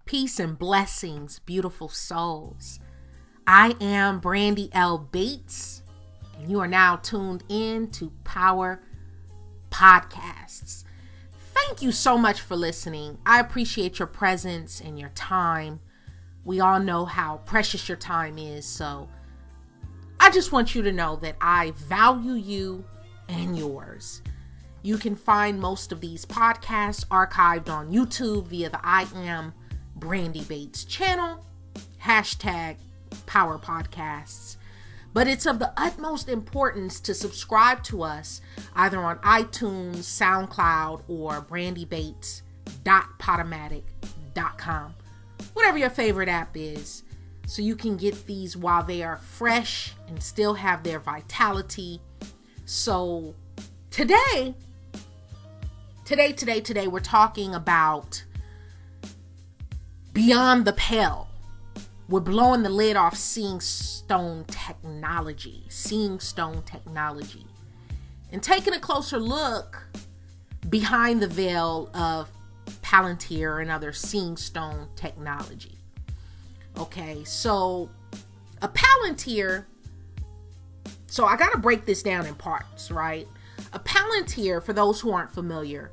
Peace and blessings, beautiful souls. I am Brandi L. Bates, and you are now tuned in to Power Podcasts. Thank you so much for listening. I appreciate your presence and your time. We all know how precious your time is, so I just want you to know that I value you and yours. You can find most of these podcasts archived on YouTube via the I Am Brandi Bates channel, hashtag Power Podcasts. But it's of the utmost importance to subscribe to us either on iTunes, SoundCloud, or brandybates.podomatic.com. Whatever your favorite app is, so you can get these while they are fresh and still have their vitality. So today, we're talking about Beyond the Pale. We're blowing the lid off seeing stone technology, and taking a closer look behind the veil of Palantir and other seeing stone technology. Okay, so a Palantir, so I got to break this down in parts, right? A Palantir, for those who aren't familiar,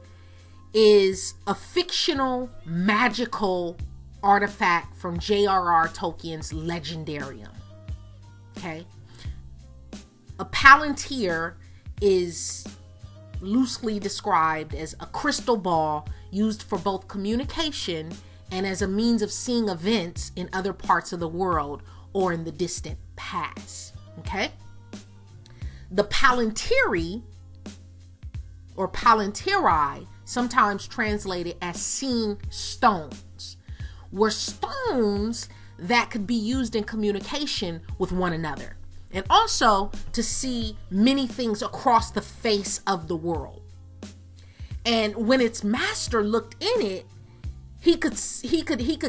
is a fictional, magical artifact from J.R.R. Tolkien's Legendarium. Okay? A Palantir is loosely described as a crystal ball used for both communication and as a means of seeing events in other parts of the world or in the distant past. Okay? The Palantiri, or Palantiri, sometimes translated as seeing stones, were stones that could be used in communication with one another, and also to see many things across the face of the world. And when its master looked in it, he could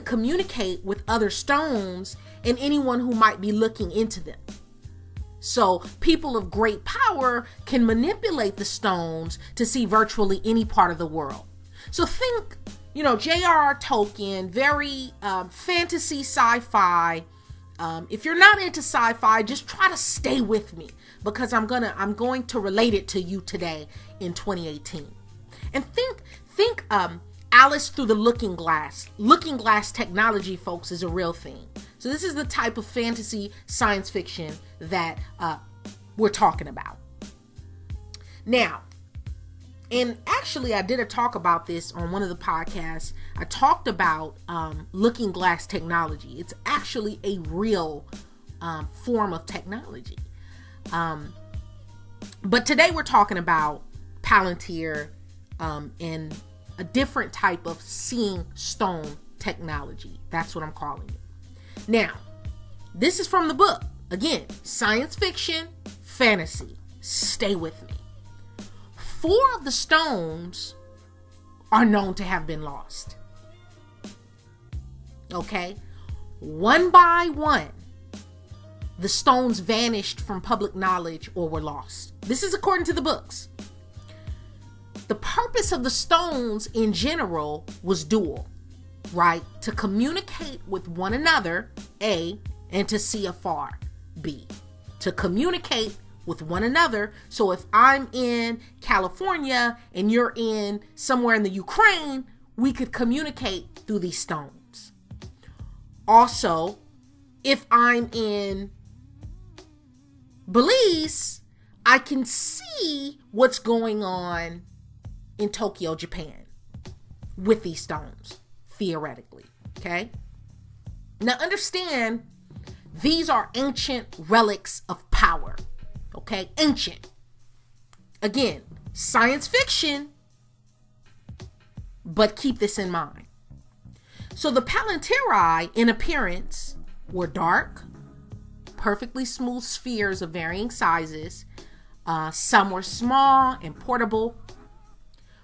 communicate with other stones and anyone who might be looking into them. So people of great power can manipulate the stones to see virtually any part of the world. So think, J.R.R. Tolkien, very fantasy, sci-fi. If you're not into sci-fi, just try to stay with me, because I'm going to relate it to you today in 2018. And think Alice through the Looking Glass. Looking Glass technology, folks, is a real thing. So this is the type of fantasy science fiction that we're talking about. Now, and actually I did a talk about this on one of the podcasts. I talked about Looking Glass technology. It's actually a real form of technology. But today we're talking about Palantir and a different type of seeing stone technology. That's what I'm calling it. Now, this is from the book. Again, science fiction, fantasy. Stay with me. 4 of the stones are known to have been lost. Okay? One by one, the stones vanished from public knowledge or were lost. This is according to the books. The purpose of the stones in general was dual, right? To communicate with one another, A, and to see afar, B. To communicate with one another. So if I'm in California and you're in somewhere in the Ukraine, we could communicate through these stones. Also, if I'm in Belize, I can see what's going on in Tokyo, Japan, with these stones, theoretically. Okay? Now understand, these are ancient relics of power. Okay? Ancient. Again, science fiction, but keep this in mind. So the Palantiri, in appearance, were dark, perfectly smooth spheres of varying sizes. Some were small and portable,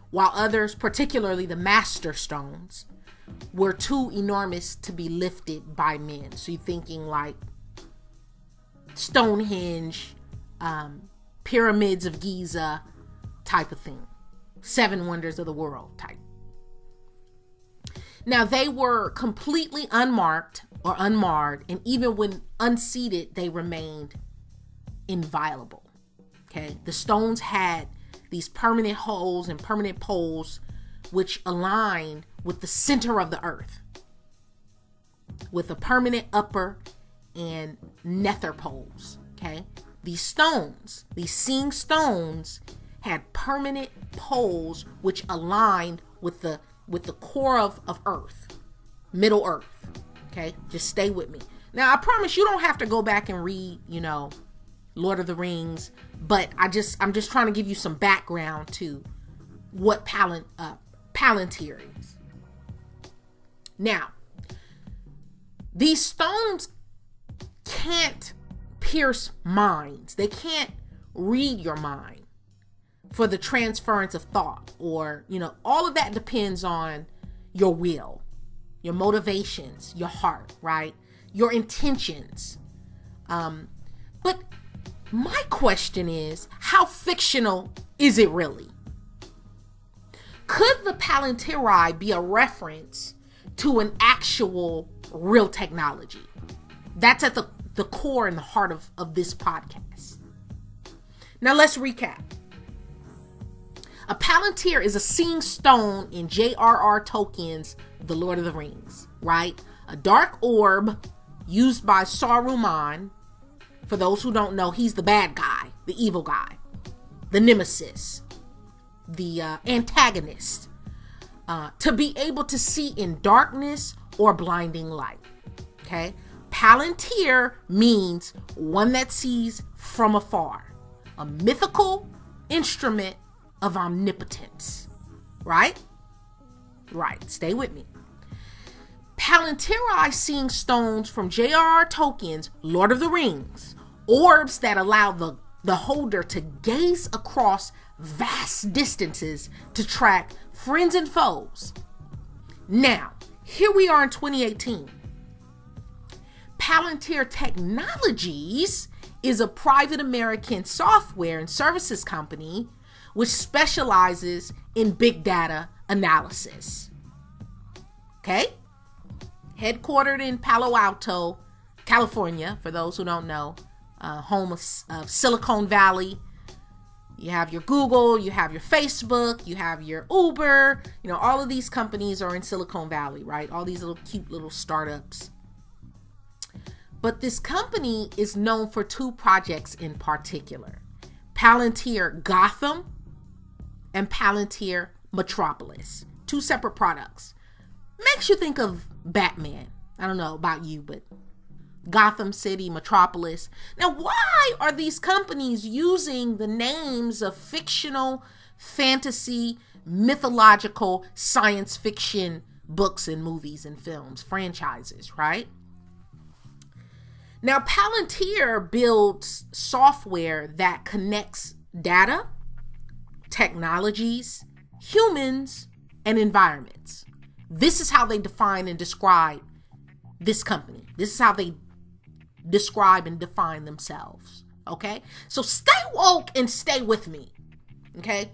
while others, particularly the master stones, were too enormous to be lifted by men. So you're thinking like Stonehenge, pyramids of Giza type of thing. 7 wonders of the world type. Now, they were completely unmarked or unmarred, and even when unseated, they remained inviolable. Okay, the stones had these permanent holes and permanent poles which aligned with the center of the earth, with a permanent upper and nether poles. Okay, these stones, these seeing stones, had permanent poles which aligned with the core of earth, middle earth. Okay, just stay with me. Now, I promise you don't have to go back and read, Lord of the Rings, but I'm just trying to give you some background to what Palantir is. Now, these stones can't pierce minds. They can't read your mind for the transference of thought, or, all of that depends on your will, your motivations, your heart, right? Your intentions. But my question is, how fictional is it really? Could the Palantiri be a reference to an actual real technology? That's at the core and the heart of this podcast. Now let's recap. A Palantir is a seeing stone in J.R.R. Tolkien's The Lord of the Rings, right? A dark orb used by Saruman. For those who don't know, he's the bad guy, the evil guy, the nemesis, the antagonist, to be able to see in darkness or blinding light. Okay? Palantir means one that sees from afar, a mythical instrument of omnipotence. Right? Right. Stay with me. Palantiri seeing stones from J.R.R. Tolkien's Lord of the Rings, orbs that allow the holder to gaze across vast distances to track friends and foes. Now, here we are in 2018. Palantir Technologies is a private American software and services company which specializes in big data analysis. Okay? Headquartered in Palo Alto, California, for those who don't know, home of Silicon Valley. You have your Google, you have your Facebook, you have your Uber, all of these companies are in Silicon Valley, right? All these little cute little startups. But this company is known for two projects in particular: Palantir Gotham and Palantir Metropolis. Two separate products. Makes you think of Batman. I don't know about you, but Gotham City, Metropolis. Now, why are these companies using the names of fictional, fantasy, mythological, science fiction books and movies and films, franchises, right? Now, Palantir builds software that connects data, technologies, humans, and environments. This is how they define and describe this company. This is how they describe and define themselves. Okay? So stay woke and stay with me. Okay?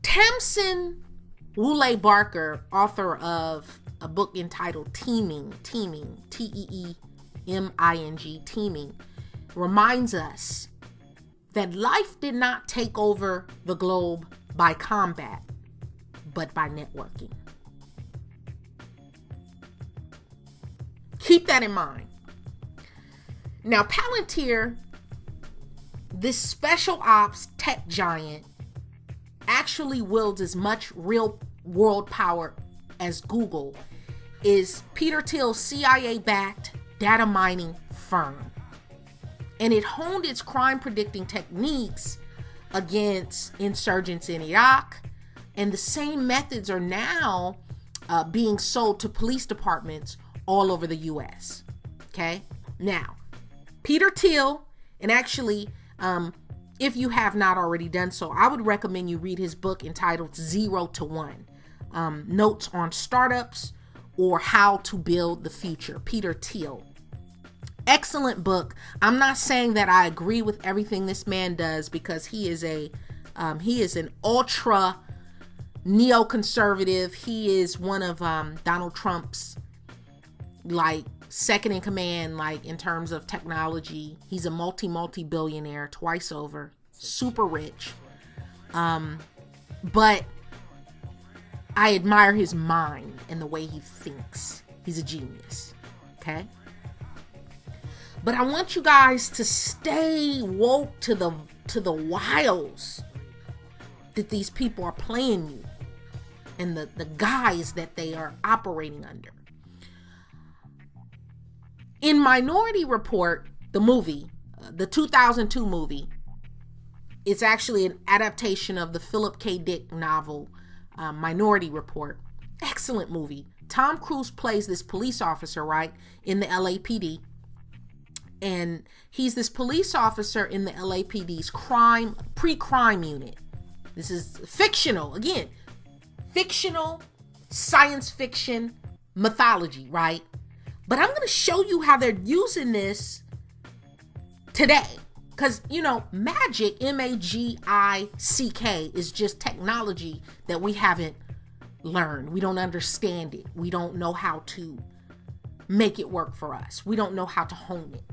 Tamsin Woolley Barker, author of a book entitled Teeming, Teeming, Teeming, reminds us that life did not take over the globe by combat, but by networking. Keep that in mind. Now, Palantir, this special ops tech giant, actually wields as much real world power as Google, is Peter Thiel's CIA-backed data mining firm. And it honed its crime predicting techniques against insurgents in Iraq. And the same methods are now being sold to police departments all over the U.S. Okay? Now, Peter Thiel, and actually, if you have not already done so, I would recommend you read his book entitled 0 to 1, Notes on Startups or How to Build the Future. Peter Thiel. Excellent book. I'm not saying that I agree with everything this man does, because he is an ultra neoconservative. He is one of Donald Trump's, like, second in command, like, in terms of technology. He's a multi-billionaire twice over, super rich. But I admire his mind and the way he thinks. He's a genius. Okay? But I want you guys to stay woke to the wiles that these people are playing you and the guise that they are operating under. In Minority Report, the movie, the 2002 movie, it's actually an adaptation of the Philip K. Dick novel, Minority Report. Excellent movie. Tom Cruise plays this police officer, right, in the LAPD. And he's this police officer in the LAPD's pre-crime unit. This is fictional, again, fictional science fiction mythology, right? But I'm going to show you how they're using this today. Because, you know, magic, M-A-G-I-C-K, is just technology that we haven't learned. We don't understand it. We don't know how to make it work for us. We don't know how to hone it.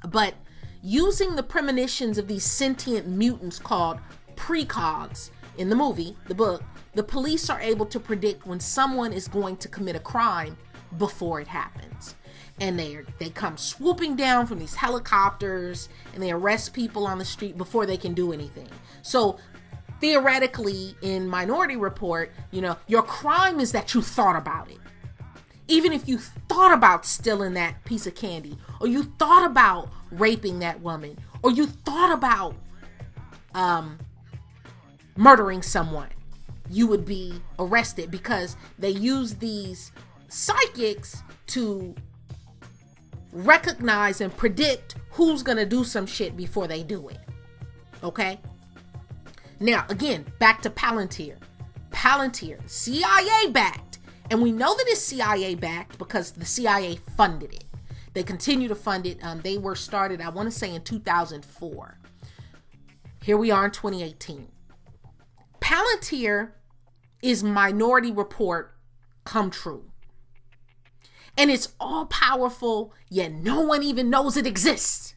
But using the premonitions of these sentient mutants called precogs in the movie, the book, the police are able to predict when someone is going to commit a crime before it happens. And they come swooping down from these helicopters and they arrest people on the street before they can do anything. So theoretically, in Minority Report, you know, your crime is that you thought about it. Even if you thought about stealing that piece of candy, or you thought about raping that woman, or you thought about murdering someone, you would be arrested, because they use these psychics to recognize and predict who's gonna do some shit before they do it. Okay? Now, again, back to Palantir. Palantir, CIA backed. And we know that it's CIA backed because the CIA funded it. They continue to fund it. They were started, I want to say, in 2004. Here we are in 2018. Palantir is Minority Report come true. And it's all powerful, yet no one even knows it exists.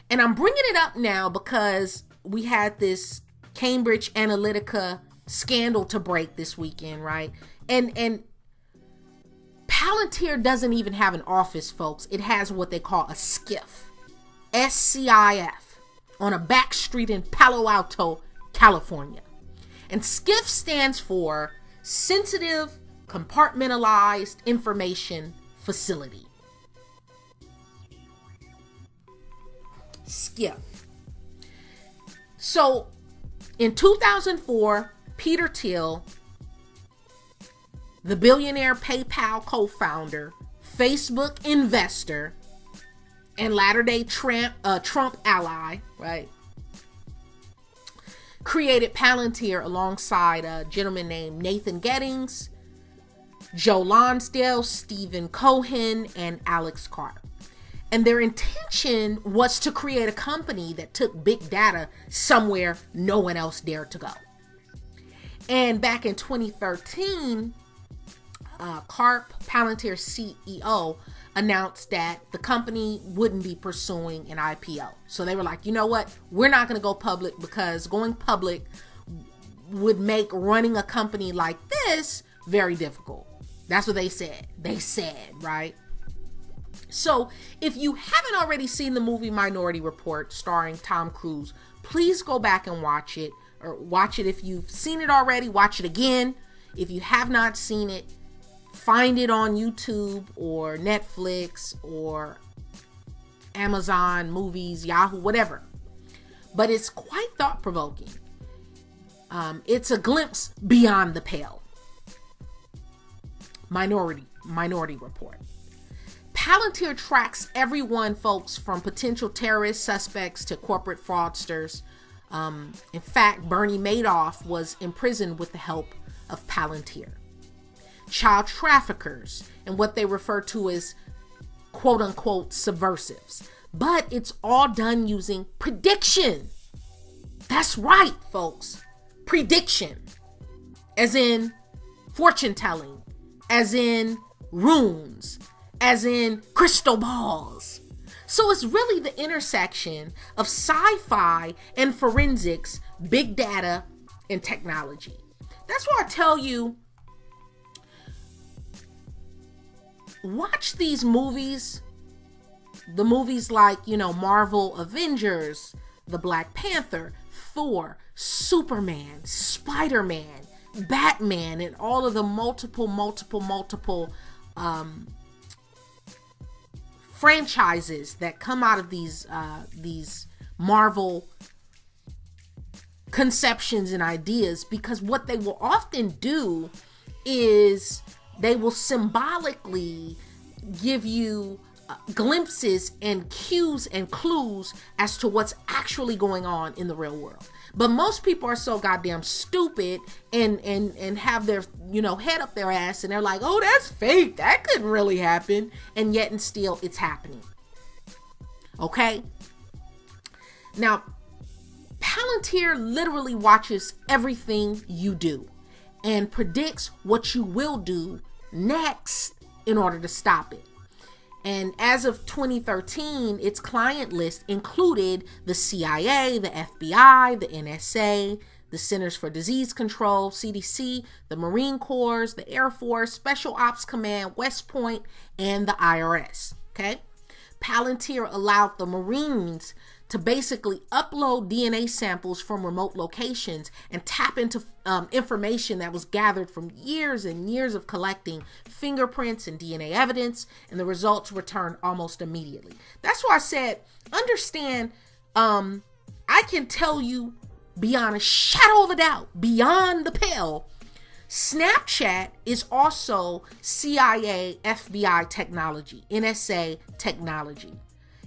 And I'm bringing it up now because we had this Cambridge Analytica scandal to break this weekend, right? And Palantir doesn't even have an office, folks. It has what they call a SCIF, S-C-I-F, on a back street in Palo Alto, California. And SCIF stands for Sensitive Compartmentalized Information Facility. SCIF. So in 2004, Peter Thiel, the billionaire PayPal co-founder, Facebook investor, and latter-day Trump ally, right, created Palantir alongside a gentleman named Nathan Gettings, Joe Lonsdale, Stephen Cohen, and Alex Carr. And their intention was to create a company that took big data somewhere no one else dared to go. And back in 2013, Karp, Palantir's CEO, announced that the company wouldn't be pursuing an IPO. So they were like, you know what? We're not going to go public because going public would make running a company like this very difficult. That's what they said. They said, right? So if you haven't already seen the movie Minority Report starring Tom Cruise, please go back and watch it. Or watch it if you've seen it already. Watch it again. If you have not seen it, find it on YouTube or Netflix or Amazon Movies, Yahoo, whatever. But it's quite thought-provoking. It's a glimpse beyond the pale. Minority Report. Palantir tracks everyone, folks, from potential terrorist suspects to corporate fraudsters. In fact, Bernie Madoff was imprisoned with the help of Palantir. Child traffickers and what they refer to as quote-unquote subversives. But it's all done using prediction. That's right, folks. prediction, as in fortune telling, as in runes, as in crystal balls. So it's really the intersection of sci-fi and forensics, big data, and technology. That's why I tell you, watch these movies. The movies like, Marvel Avengers, the Black Panther, Thor, Superman, Spider-Man, Batman, and all of the multiple franchises that come out of these Marvel conceptions and ideas, because what they will often do is they will symbolically give you glimpses and cues and clues as to what's actually going on in the real world. But most people are so goddamn stupid and have their head up their ass, and they're like, oh, that's fake, that couldn't really happen, and yet and still it's happening. Okay, now Palantir literally watches everything you do and predicts what you will do next in order to stop it. And as of 2013, its client list included the CIA, the FBI, the NSA, the Centers for Disease Control, CDC, the Marine Corps, the Air Force, Special Ops Command, West Point, and the IRS. Okay? Palantir allowed the Marines to basically upload DNA samples from remote locations and tap into information that was gathered from years and years of collecting fingerprints and DNA evidence, and the results returned almost immediately. That's why I said, understand, I can tell you beyond a shadow of a doubt, beyond the pale, Snapchat is also CIA, FBI technology, NSA technology.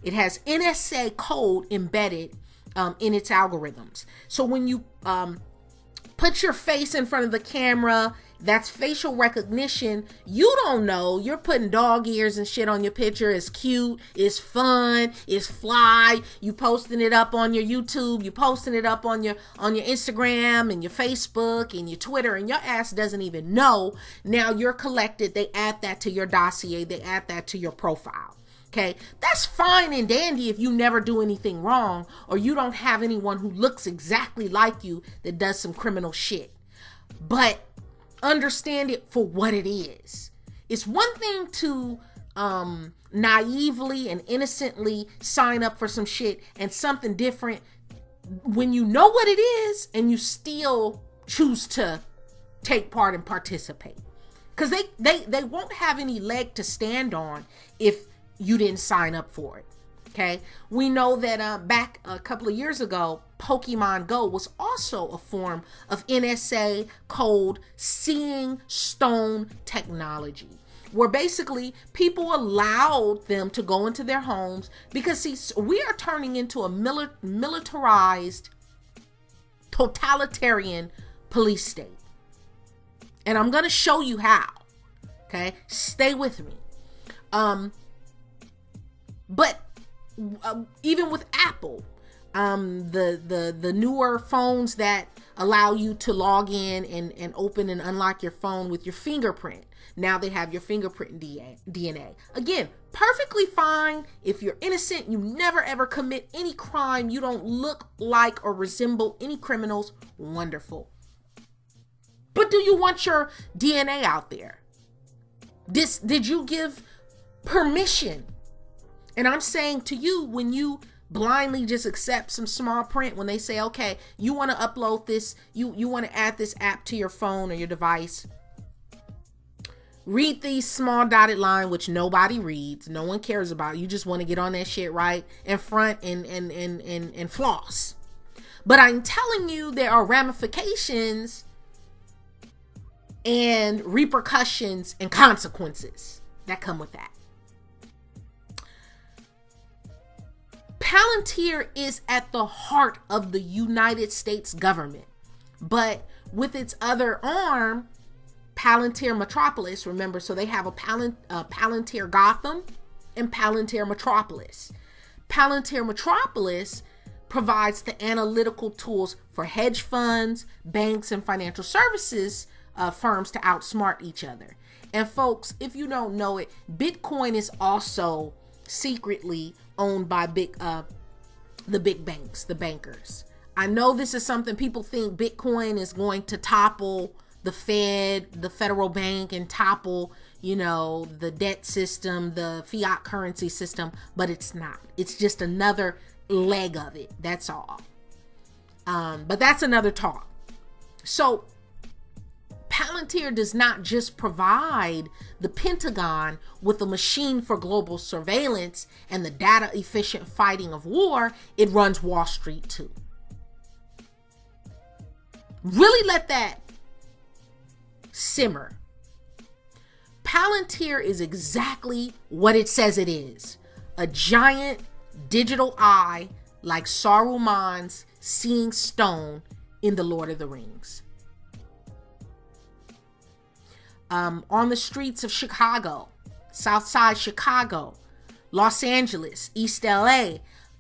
It has NSA code embedded in its algorithms. So when you put your face in front of the camera, that's facial recognition. You don't know. You're putting dog ears and shit on your picture. It's cute. It's fun. It's fly. You posting it up on your YouTube. You posting it up on your Instagram and your Facebook and your Twitter, and your ass doesn't even know. Now you're collected. They add that to your dossier. They add that to your profile. Okay, that's fine and dandy if you never do anything wrong, or you don't have anyone who looks exactly like you that does some criminal shit. But understand it for what it is. It's one thing to naively and innocently sign up for some shit, and something different when you know what it is and you still choose to take part and participate. Because they won't have any leg to stand on if you didn't sign up for it. Okay, we know that back a couple of years ago, Pokemon Go was also a form of NSA code seeing stone technology, where basically people allowed them to go into their homes, because see, we are turning into a militarized, totalitarian police state, and I'm gonna show you how. Okay, stay with me. But even with Apple, the newer phones that allow you to log in and open and unlock your phone with your fingerprint, now they have your fingerprint DNA. Again, perfectly fine if you're innocent, you never ever commit any crime, you don't look like or resemble any criminals, wonderful. But do you want your DNA out there? Did you give permission? And I'm saying to you, when you blindly just accept some small print, when they say, okay, you want to upload this, you want to add this app to your phone or your device, read these small dotted line, which nobody reads, no one cares about. You just want to get on that shit right in front and floss. But I'm telling you, there are ramifications and repercussions and consequences that come with that. Palantir is at the heart of the United States government, but with its other arm, Palantir Metropolis, remember, so they have a Palantir Gotham and Palantir Metropolis. Palantir Metropolis provides the analytical tools for hedge funds, banks, and financial services firms to outsmart each other. And folks, if you don't know it, Bitcoin is also secretly owned by the big banks, the bankers. I know this is something people think Bitcoin is going to topple the Fed, the federal bank, and topple, the debt system, the fiat currency system, but it's not. It's just another leg of it. That's all. But that's another talk. So Palantir does not just provide the Pentagon with a machine for global surveillance and the data efficient fighting of war, it runs Wall Street too. Really let that simmer. Palantir is exactly what it says it is. A giant digital eye like Saruman's seeing stone in The Lord of the Rings. On the streets of Chicago, Southside Chicago, Los Angeles, East LA,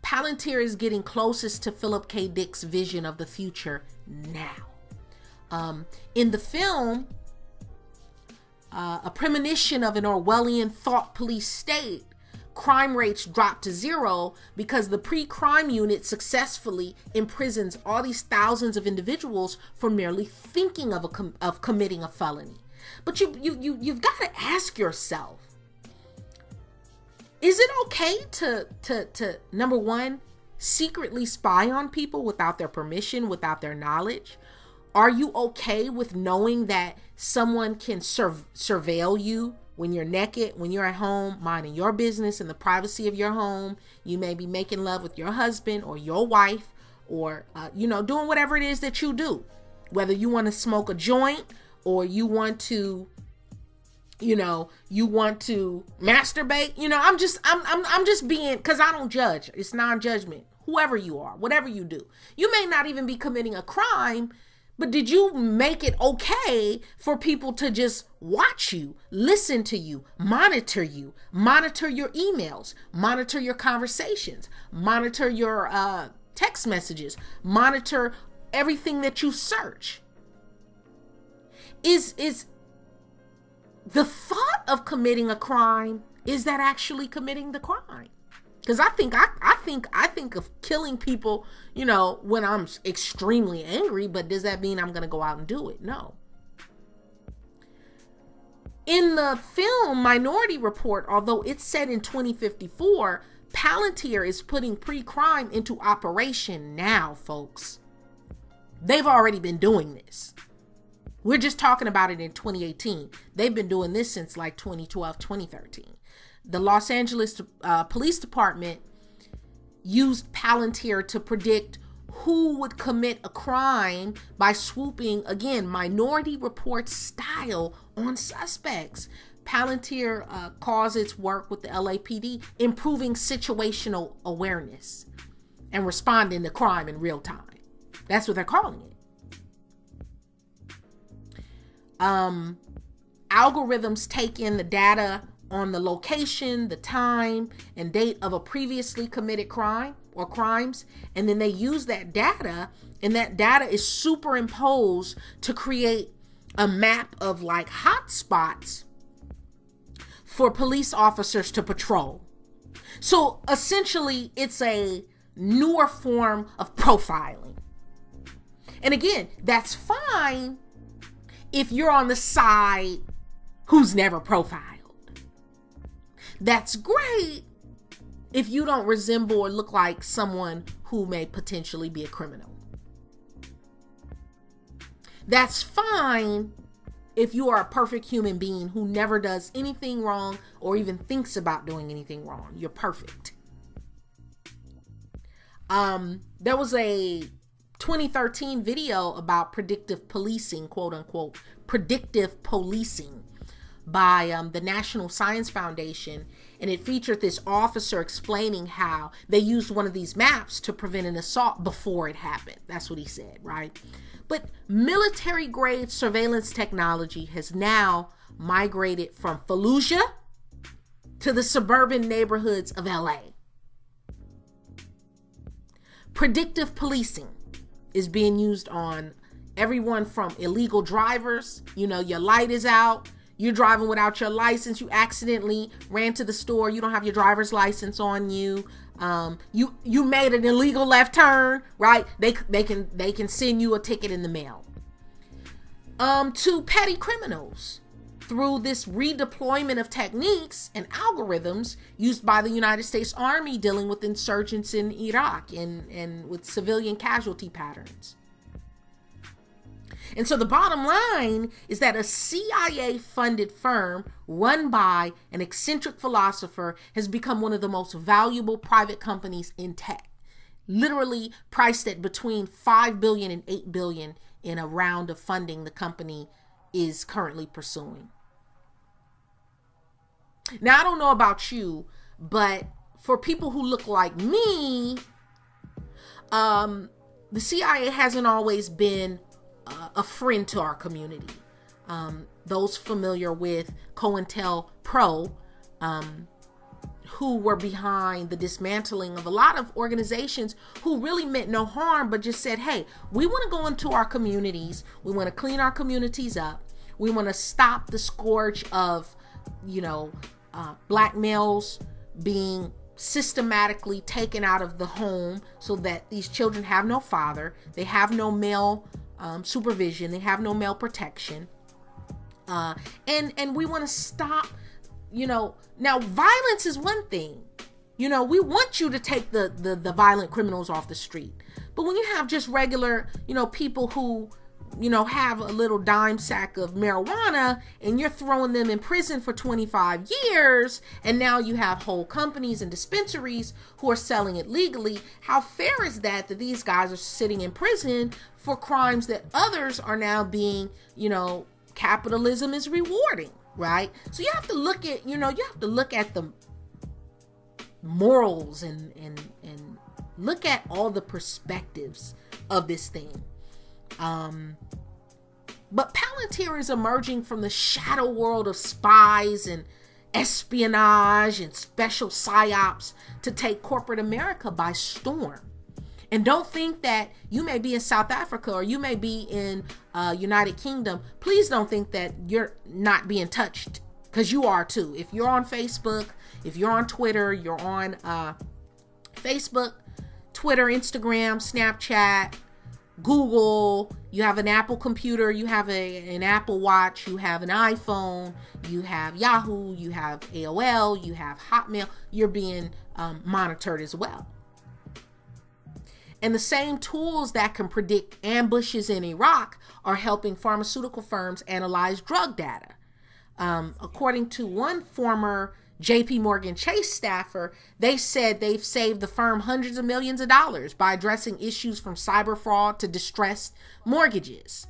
Palantir is getting closest to Philip K. Dick's vision of the future now. In the film, a premonition of an Orwellian thought police state, crime rates drop to zero because the pre-crime unit successfully imprisons all these thousands of individuals for merely thinking of committing a felony. But you've got to ask yourself, is it okay to number one, secretly spy on people without their permission, without their knowledge? Are you okay with knowing that someone can surveil you when you're naked, when you're at home, minding your business in the privacy of your home? You may be making love with your husband or your wife, or, doing whatever it is that you do. Whether you want to smoke a joint, or you want to, masturbate. I'm just being, because I don't judge. It's non-judgment. Whoever you are, whatever you do. You may not even be committing a crime, but did you make it okay for people to just watch you, listen to you, monitor your emails, monitor your conversations, monitor your text messages, monitor everything that you search? Is the thought of committing a crime, is that actually committing the crime? Because I think of killing people, when I'm extremely angry, but does that mean I'm going to go out and do it? No. In the film Minority Report, although it's set in 2054, Palantir is putting pre-crime into operation now, folks. They've already been doing this. We're just talking about it in 2018. They've been doing this since like 2012, 2013. The Los Angeles Police Department used Palantir to predict who would commit a crime by swooping, again, Minority Report style on suspects. Palantir calls its work with the LAPD improving situational awareness and responding to crime in real time. That's what they're calling it. Algorithms take in the data on the location, the time, and date of a previously committed crime or crimes, and then they use that data, and that data is superimposed to create a map of like hotspots for police officers to patrol. So essentially, it's a newer form of profiling. And again, that's fine if you're on the side who's never profiled. That's great if you don't resemble or look like someone who may potentially be a criminal. That's fine if you are a perfect human being who never does anything wrong or even thinks about doing anything wrong. You're perfect. There was a 2013 video about predictive policing, quote unquote, predictive policing by the National Science Foundation. And it featured this officer explaining how they used one of these maps to prevent an assault before it happened. That's what he said, right? But military grade surveillance technology has now migrated from Fallujah to the suburban neighborhoods of LA. Predictive policing is being used on everyone from illegal drivers. You know, your light is out, you're driving without your license, you accidentally ran to the store, you don't have your driver's license on you. You made an illegal left turn, right? They can send you a ticket in the mail. To petty criminals through this redeployment of techniques and algorithms used by the United States Army dealing with insurgents in Iraq and with civilian casualty patterns. And so the bottom line is that a CIA-funded firm run by an eccentric philosopher has become one of the most valuable private companies in tech, literally priced at between $5 billion and $8 billion in a round of funding the company is currently pursuing. Now, I don't know about you, but for people who look like me, the CIA hasn't always been a friend to our community. Those familiar with COINTELPRO, who were behind the dismantling of a lot of organizations who really meant no harm, but just said, hey, we want to go into our communities. We want to clean our communities up. We want to stop the scourge of, black males being systematically taken out of the home so that these children have no father. They have no male supervision. They have no male protection. And we want to stop, now violence is one thing. We want you to take the violent criminals off the street. But when you have just regular, people who, have a little dime sack of marijuana and you're throwing them in prison for 25 years, and now you have whole companies and dispensaries who are selling it legally, how fair is that these guys are sitting in prison for crimes that others are now being, capitalism is rewarding, right? So you have to look at, the morals and look at all the perspectives of this thing. But Palantir is emerging from the shadow world of spies and espionage and special psyops to take corporate America by storm. And don't think that you may be in South Africa or you may be in United Kingdom. Please don't think that you're not being touched, because you are too. If you're on Facebook, if you're on Twitter, you're on Facebook, Twitter, Instagram, Snapchat, Google, you have an Apple computer, you have an Apple Watch, you have an iPhone, you have Yahoo, you have AOL, you have Hotmail, you're being monitored as well. And the same tools that can predict ambushes in Iraq are helping pharmaceutical firms analyze drug data. According to one former JP Morgan Chase staffer, they said they've saved the firm hundreds of millions of dollars by addressing issues from cyber fraud to distressed mortgages.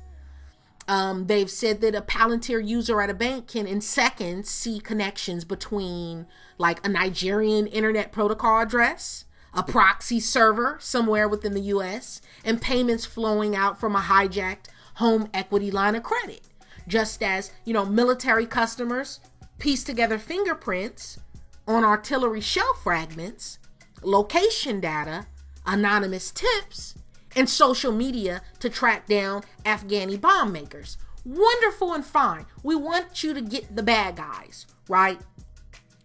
They've said that a Palantir user at a bank can in seconds see connections between like a Nigerian internet protocol address, a proxy server somewhere within the US, and payments flowing out from a hijacked home equity line of credit. Just as, military customers piece together fingerprints on artillery shell fragments, location data, anonymous tips, and social media to track down Afghani bomb makers. Wonderful and fine. We want you to get the bad guys, right?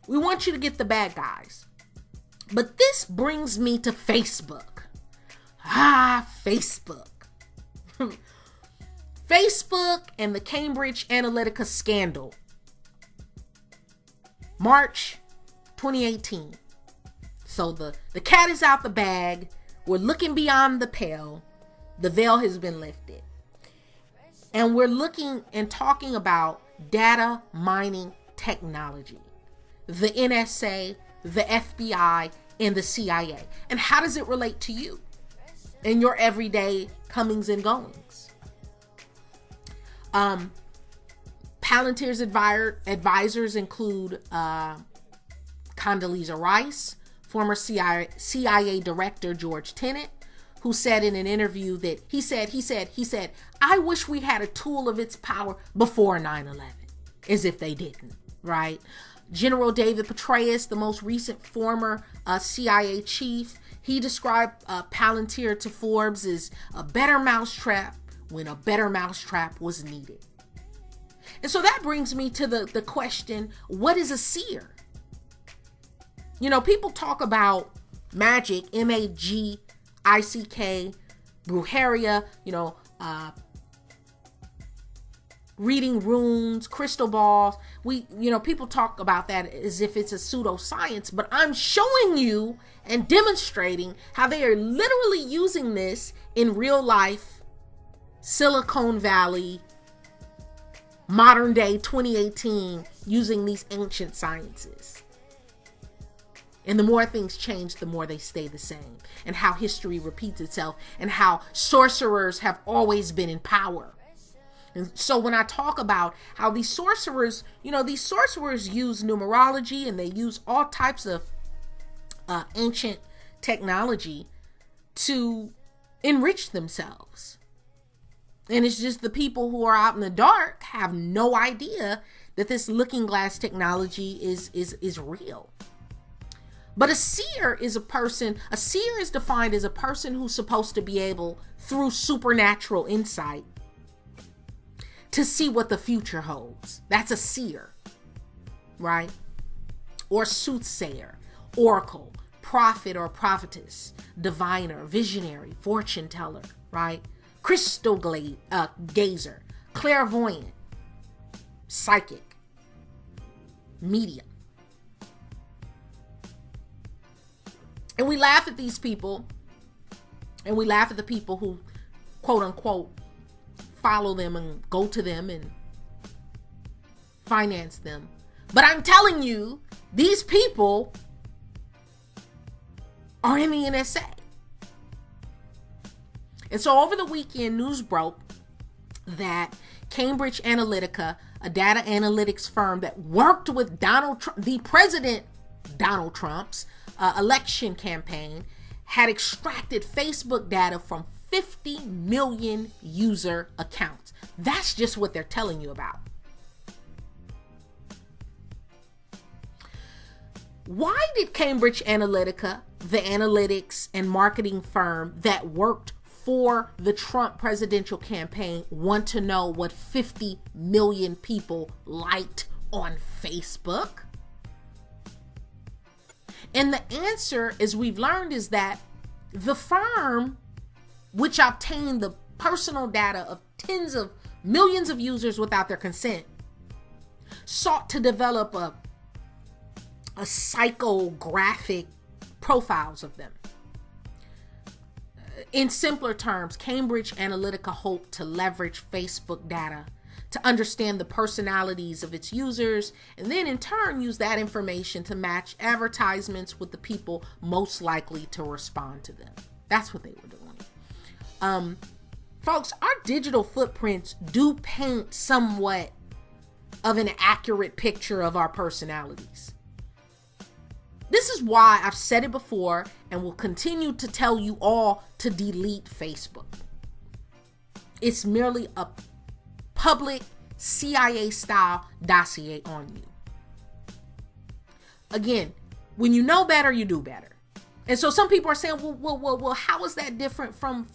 We want you to get the bad guys. But this brings me to Facebook. Facebook. Facebook and the Cambridge Analytica scandal. March 2018. So the cat is out the bag. We're looking beyond the pale. The veil has been lifted. And we're looking and talking about data mining technology. The NSA, the FBI, and the CIA. And how does it relate to you in your everyday comings and goings? Palantir's advisors include Condoleezza Rice, former CIA Director George Tenet, who said in an interview that he said, I wish we had a tool of its power before 9/11, as if they didn't, right? General David Petraeus, the most recent former CIA chief, He described Palantir to Forbes as a better mousetrap when a better mousetrap was needed. And so that brings me to the question, what is a seer? People talk about magic, magic, brujeria, reading runes, crystal balls. People talk about that as if it's a pseudoscience, but I'm showing you and demonstrating how they are literally using this in real life, Silicon Valley, modern day 2018, using these ancient sciences. And the more things change, the more they stay the same, and how history repeats itself, and how sorcerers have always been in power. And so when I talk about how these sorcerers use numerology, and they use all types of ancient technology to enrich themselves. And it's just the people who are out in the dark have no idea that this looking glass technology is real. But a seer is defined as a person who's supposed to be able, through supernatural insight, to see what the future holds. That's a seer, right? Or soothsayer, oracle, prophet or prophetess, diviner, visionary, fortune teller, right? Crystal gazer, clairvoyant, psychic, medium. And we laugh at these people, and we laugh at the people who, quote unquote, follow them and go to them and finance them. But I'm telling you, these people are in the NSA. And so over the weekend, news broke that Cambridge Analytica, a data analytics firm that worked with the President Donald Trump's election campaign, had extracted Facebook data from 50 million user accounts. That's just what they're telling you about. Why did Cambridge Analytica, the analytics and marketing firm that worked for the Trump presidential campaign, want to know what 50 million people liked on Facebook? And the answer, as we've learned, is that the firm, which obtained the personal data of tens of millions of users without their consent, sought to develop a psychographic profiles of them. In simpler terms, Cambridge Analytica hoped to leverage Facebook data to understand the personalities of its users, and then in turn use that information to match advertisements with the people most likely to respond to them. That's what they were doing. Folks, our digital footprints do paint somewhat of an accurate picture of our personalities. This is why I've said it before and will continue to tell you all to delete Facebook. It's merely a public CIA-style dossier on you. Again, when you know better, you do better. And so some people are saying, well, how is that different from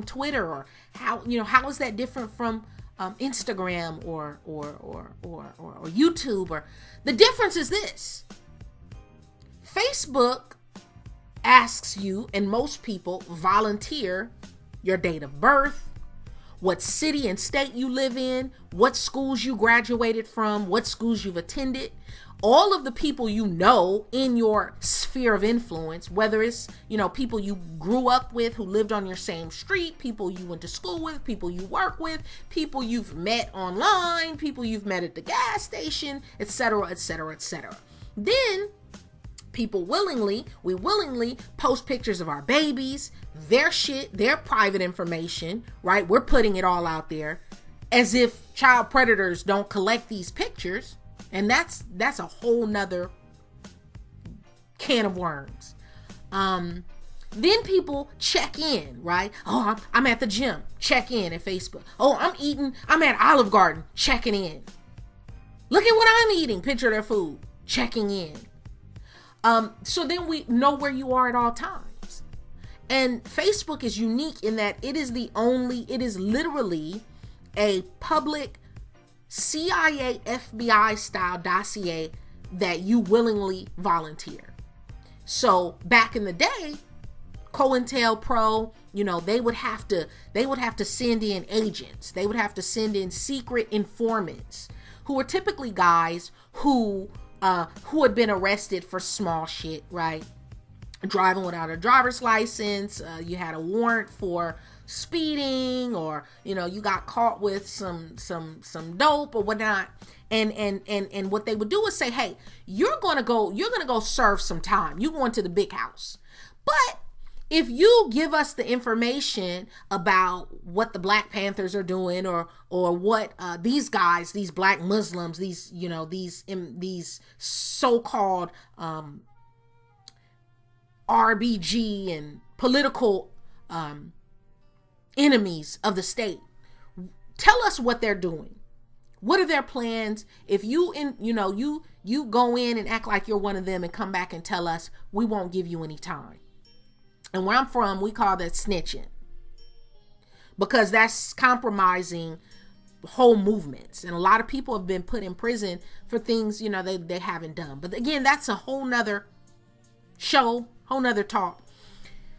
Twitter, or how is that different from Instagram or YouTube? Or the difference is this: Facebook asks you, and most people volunteer, your date of birth, what city and state you live in, what schools you graduated from, what schools you've attended, all of the people you know in your sphere of influence, whether it's, people you grew up with who lived on your same street, people you went to school with, people you work with, people you've met online, people you've met at the gas station, etc., etc., etc. Then we willingly post pictures of our babies, their shit, their private information, right? We're putting it all out there as if child predators don't collect these pictures. And that's a whole nother can of worms. Then people check in, right? Oh, I'm at the gym, check in at Facebook. Oh, I'm at Olive Garden, checking in. Look at what I'm eating, picture their food, checking in. So then we know where you are at all times. And Facebook is unique in that it is literally a public CIA, FBI style dossier that you willingly volunteer. So back in the day, COINTELPRO, they would have to send in agents. They would have to send in secret informants who were typically guys who had been arrested for small shit, right? Driving without a driver's license, you had a warrant for speeding, or you got caught with some dope or whatnot, and what they would do is say, hey, you're gonna go serve some time. You going to the big house, but if you give us the information about what the Black Panthers are doing, or what these guys, these Black Muslims, these so-called RBG and political enemies of the state, tell us what they're doing. What are their plans? If you go in and act like you're one of them and come back and tell us, we won't give you any time. And where I'm from, we call that snitching, because that's compromising whole movements. And a lot of people have been put in prison for things, they haven't done. But again, that's a whole nother show, whole nother talk.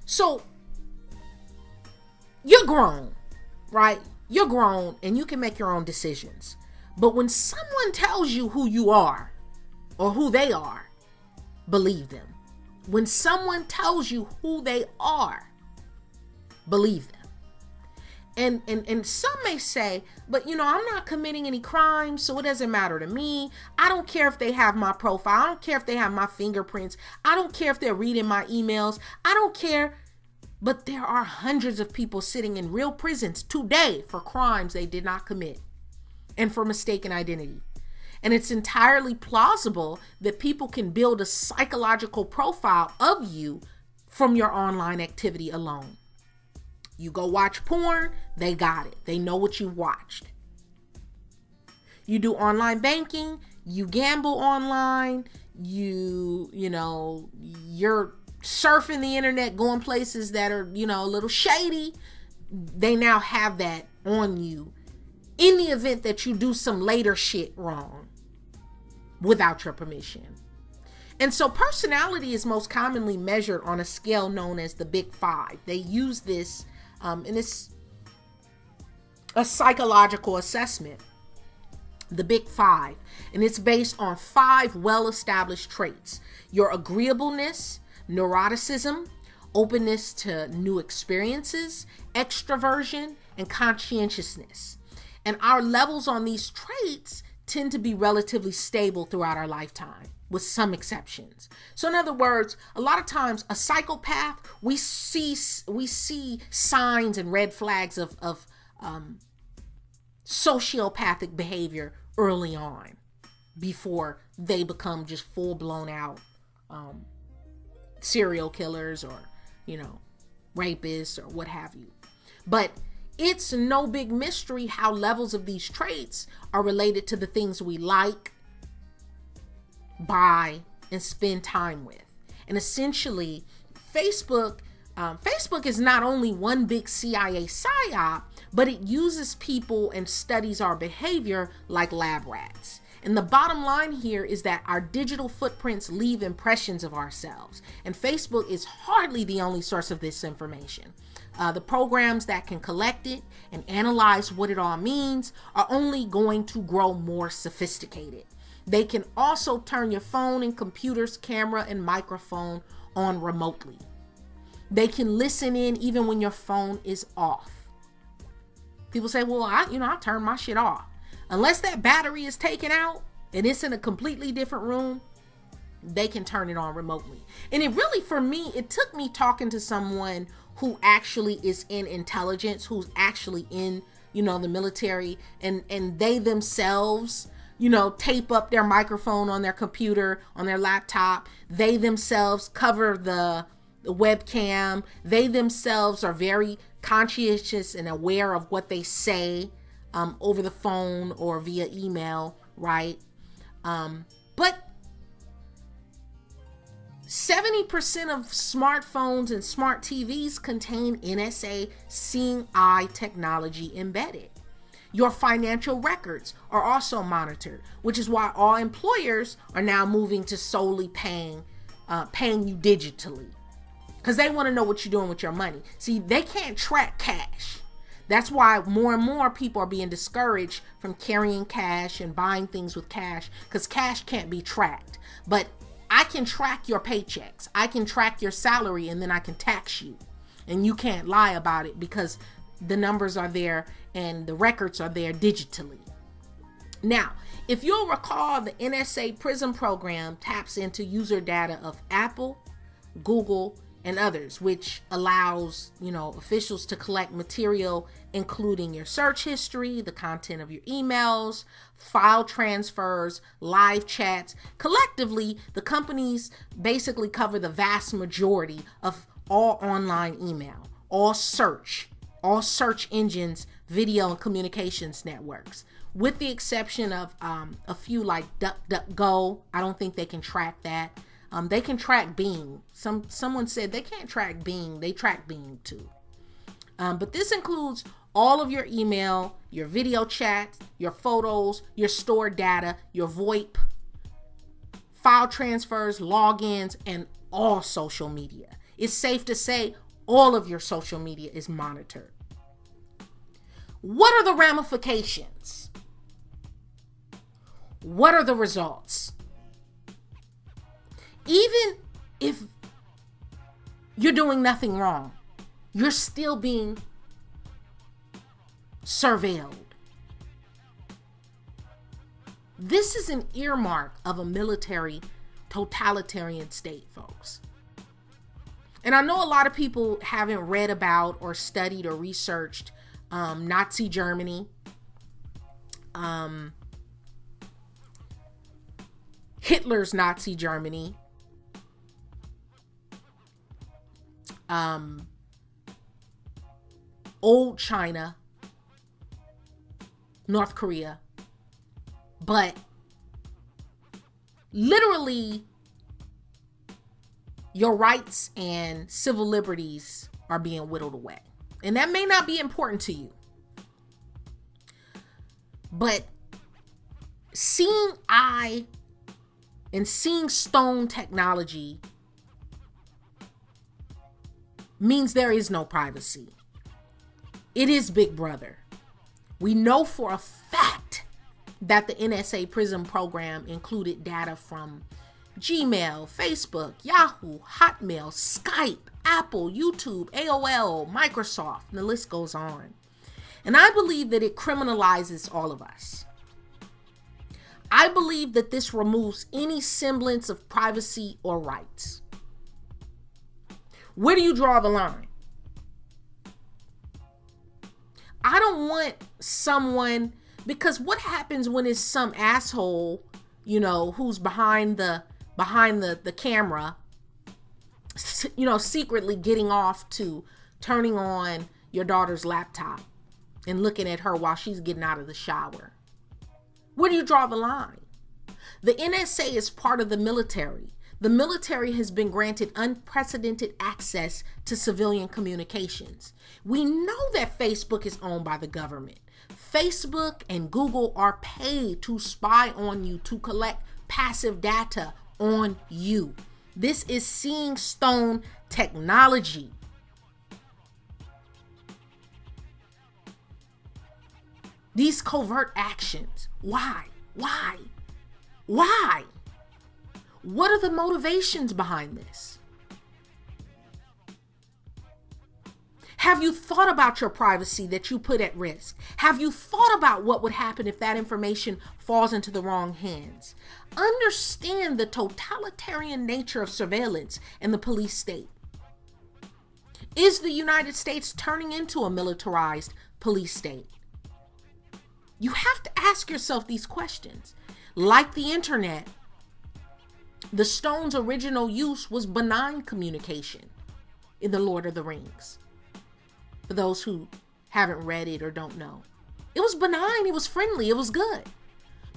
So you're grown, right? You're grown and you can make your own decisions. But when someone tells you who you are or who they are, believe them. When someone tells you who they are, believe them. And some may say, but I'm not committing any crimes, so it doesn't matter to me. I don't care if they have my profile. I don't care if they have my fingerprints. I don't care if they're reading my emails. I don't care. But there are hundreds of people sitting in real prisons today for crimes they did not commit and for mistaken identity. And it's entirely plausible that people can build a psychological profile of you from your online activity alone. You go watch porn, they got it. They know what you watched. You do online banking, you gamble online, you're surfing the internet, going places that are, a little shady. They now have that on you in the event that you do some later shit wrong without your permission. And so personality is most commonly measured on a scale known as the Big Five. They use this, and it's a psychological assessment, the Big Five. And it's based on 5 well-established traits: your agreeableness, neuroticism, openness to new experiences, extroversion, and conscientiousness. And our levels on these traits tend to be relatively stable throughout our lifetime, with some exceptions. So in other words, a lot of times a psychopath, we see signs and red flags of sociopathic behavior early on, before they become just full-blown out serial killers or rapists or what have you. But it's no big mystery how levels of these traits are related to the things we like, buy, and spend time with. And essentially, Facebook is not only one big CIA psyop, but it uses people and studies our behavior like lab rats. And the bottom line here is that our digital footprints leave impressions of ourselves. And Facebook is hardly the only source of this information. The programs that can collect it and analyze what it all means are only going to grow more sophisticated. They can also turn your phone and computer's camera and microphone on remotely. They can listen in even when your phone is off. People say, well, I turn my shit off. Unless that battery is taken out and it's in a completely different room, they can turn it on remotely. And it really, for me, it took me talking to someone who actually is in intelligence, who's actually in, the military, and they themselves, tape up their microphone on their computer, on their laptop. They themselves cover the webcam. They themselves are very conscientious and aware of what they say over the phone or via email, right? But 70% of smartphones and smart TVs contain NSA Seeing Eye technology embedded. Your financial records are also monitored, which is why all employers are now moving to solely paying you digitally, because they want to know what you're doing with your money. See, they can't track cash. That's why more and more people are being discouraged from carrying cash and buying things with cash, because cash can't be tracked. But I can track your paychecks. I can track your salary, and then I can tax you. And you can't lie about it because the numbers are there and the records are there digitally. Now, if you'll recall, the NSA PRISM program taps into user data of Apple, Google, and others, which allows, officials to collect material, including your search history, the content of your emails, file transfers, live chats. Collectively, the companies basically cover the vast majority of all online email, all search engines, video and communications networks, with the exception of a few like DuckDuckGo. I don't think they can track that. They can track Bing. Someone said they can't track Bing. They track Bing too. But this includes all of your email, your video chats, your photos, your stored data, your VoIP, file transfers, logins, and all social media. It's safe to say all of your social media is monitored. What are the ramifications? What are the results? Even if you're doing nothing wrong, you're still being surveilled. This is an earmark of a military totalitarian state, folks. And I know a lot of people haven't read about or studied or researched Nazi Germany, Hitler's Nazi Germany, old China, North Korea, but literally your rights and civil liberties are being whittled away. And that may not be important to you, but seeing eye and seeing stone technology means there is no privacy. It is Big Brother. We know for a fact that the NSA PRISM program included data from Gmail, Facebook, Yahoo, Hotmail, Skype, Apple, YouTube, AOL, Microsoft, and the list goes on. And I believe that it criminalizes all of us. I believe that this removes any semblance of privacy or rights. Where do you draw the line? I don't want someone, because what happens when it's some asshole, who's behind the camera, secretly getting off to turning on your daughter's laptop and looking at her while she's getting out of the shower? Where do you draw the line? The NSA is part of the military. The military has been granted unprecedented access to civilian communications. We know that Facebook is owned by the government. Facebook and Google are paid to spy on you, to collect passive data on you. This is seeing stone technology. These covert actions. Why? What are the motivations behind this? Have you thought about your privacy that you put at risk? Have you thought about what would happen if that information falls into the wrong hands? Understand the totalitarian nature of surveillance and the police state. Is the United States turning into a militarized police state? You have to ask yourself these questions. Like the internet, the stone's original use was benign communication in The Lord of the Rings. For those who haven't read it or don't know, it was benign, it was friendly, it was good.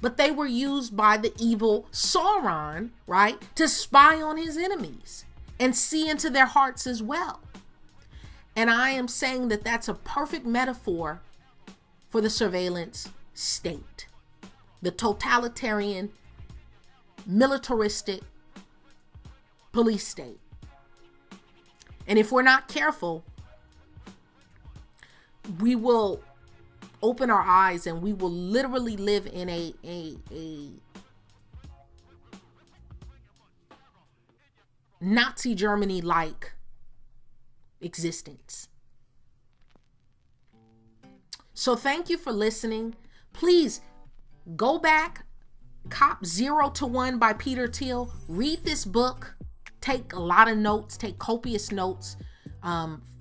but they were used by the evil Sauron, right, to spy on his enemies and see into their hearts as well. And I am saying that that's a perfect metaphor for the surveillance state, the totalitarian, militaristic police state. And if we're not careful, we will open our eyes and we will literally live in a Nazi Germany-like existence. So thank you for listening. Please go back, cop 0 to 1 by Peter Thiel. Read this book. Take a lot of notes. Take copious notes.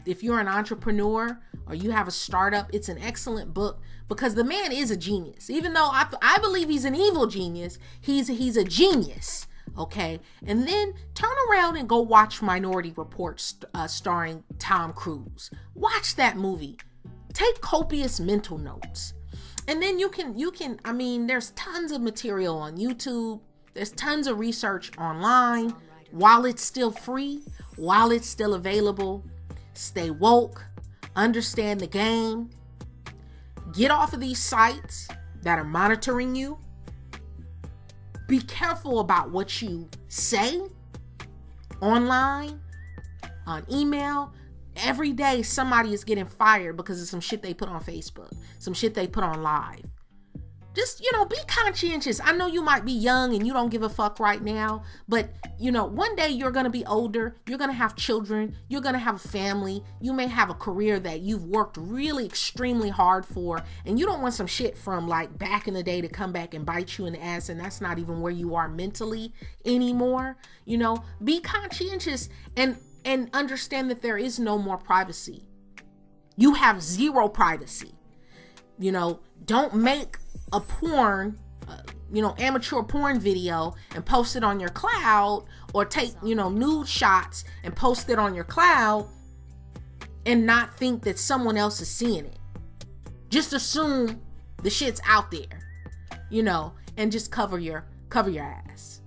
If you're an entrepreneur or you have a startup, it's an excellent book because the man is a genius. Even though I believe he's an evil genius, he's a genius. Okay. And then turn around and go watch Minority Report starring Tom Cruise. Watch that movie. Take copious mental notes. And then you can, I mean, there's tons of material on YouTube. There's tons of research online while it's still free, while it's still available. Stay woke, understand the game, get off of these sites that are monitoring you. Be careful about what you say online, on email. Every day somebody is getting fired because of some shit they put on Facebook, some shit they put on live. Just, be conscientious. I know you might be young and you don't give a fuck right now, but one day you're going to be older. You're going to have children. You're going to have a family. You may have a career that you've worked really extremely hard for, and you don't want some shit from like back in the day to come back and bite you in the ass, and that's not even where you are mentally anymore. Be conscientious and understand that there is no more privacy. You have zero privacy. Don't make a porn, amateur porn video and post it on your cloud, or take, nude shots and post it on your cloud and not think that someone else is seeing it. Just assume the shit's out there, and just cover your ass.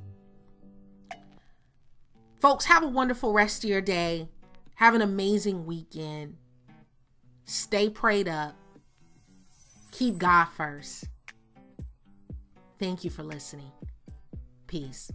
Folks, have a wonderful rest of your day. Have an amazing weekend. Stay prayed up. Keep God first. Thank you for listening. Peace.